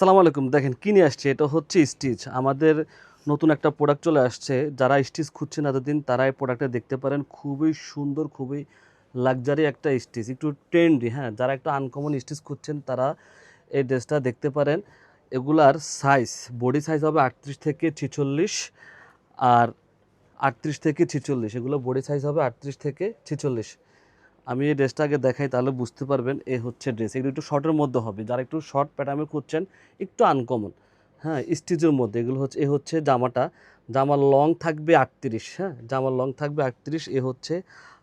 আসসালামু আলাইকুম। দেখেন কি নিয়ে আসছি, এটা হচ্ছে স্টিচ। আমাদের নতুন একটা প্রোডাক্ট চলে আসছে। যারা স্টিচ খুঁজছেন এতদিন তারা এই প্রোডাক্টটা দেখতে পারেন। খুবই সুন্দর, খুবই লাক্সারি একটা স্টিচ, একটু ট্রেন্ডি। হ্যাঁ, যারা একটু আনকমন স্টিচ খুঁজছেন তারা এই ড্রেসটা দেখতে পারেন। এগুলার সাইজ, বডি সাইজ হবে 38 থেকে 46, আর 38 থেকে 46, এগুলো বডি সাইজ হবে 38 থেকে 46। আমি এই ড্রেসটা আগে দেখাই, তাহলে বুঝতে পারবেন। এ হচ্ছে ড্রেস, এগুলো একটু শর্টের মধ্যে হবে। যারা একটু শর্ট প্যাটার্নে খুঁজছেন, একটু আনকমন, হ্যাঁ, স্টিচের মধ্যে, এগুলো হচ্ছে, এ হচ্ছে জামাটা। জামার লং থাকবে 38, হ্যাঁ, জামার লং থাকবে 38। এ হচ্ছে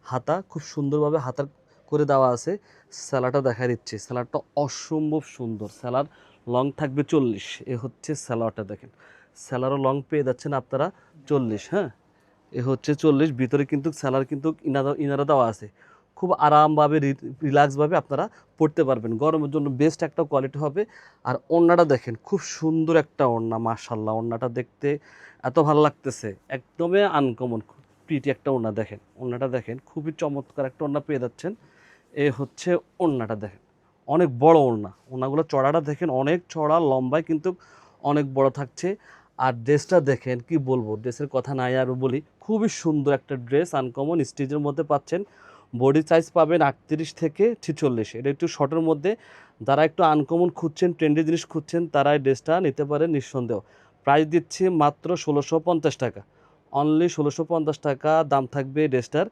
হাতা, খুব সুন্দরভাবে হাতা করে দেওয়া আছে। স্যালাডটা দেখা দিচ্ছে, স্যালাডটা অসম্ভব সুন্দর। স্যালার লং থাকবে 40। এ হচ্ছে স্যালাডটা দেখেন, স্যালারও লং পেয়ে যাচ্ছেন আপনারা 40। হ্যাঁ, এ হচ্ছে 40। ভিতরে কিন্তু স্যালার কিন্তু ইনারা দেওয়া আছে। খুব আরামভাবে রিল্যাক্সভাবে আপনারা পড়তে পারবেন। গরমের জন্য বেস্ট একটা কোয়ালিটি হবে। আর ওড়নাটা দেখেন, খুব সুন্দর একটা ওড়না, মাশাআল্লাহ। ওড়নাটা দেখতে এত ভালো লাগতেছে, একদমই আনকমন, প্রিটি একটা ওড়না। দেখেন ওড়নাটা দেখেন, খুবই চমৎকার একটা ওড়না পেয়ে যাচ্ছেন। এ হচ্ছে ওড়নাটা দেখেন, অনেক বড় ওড়না। ওড়নাগুলো চড়াটা দেখেন, অনেক চড়া, লম্বায় কিন্তু অনেক বড় থাকছে। আর ড্রেসটা দেখেন, কি বলবো, ড্রেসের কথা নাই আর বলি। খুবই সুন্দর একটা ড্রেস, আনকমন স্টিচের মধ্যে পাচ্ছেন। বডি সাইজ পাবেন 38 থেকে 46। এটা একটু শর্টের মধ্যে। যারা একটু আনকমন খুঁজছেন, ট্রেন্ডি জিনিস খুঁজছেন, তারা এই ড্রেসটা নিতে পারেন নিঃসন্দেহ। প্রাইস দিচ্ছি মাত্র 1650 টাকা, অনলি 1650 টাকা দাম থাকবে এই ড্রেসটার।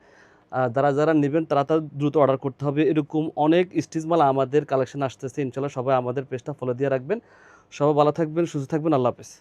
যারা যারা নেবেন তারা তারা দ্রুত অর্ডার করতে হবে। এরকম অনেক স্টিচ মাল আমাদের কালেকশন আসতেছে, ইনশাল্লাহ। সবাই আমাদের পেজটা ফলো দিয়ে রাখবেন। সবাই ভালো থাকবেন, সুস্থ থাকবেন, আল্লাহ হাফেজ।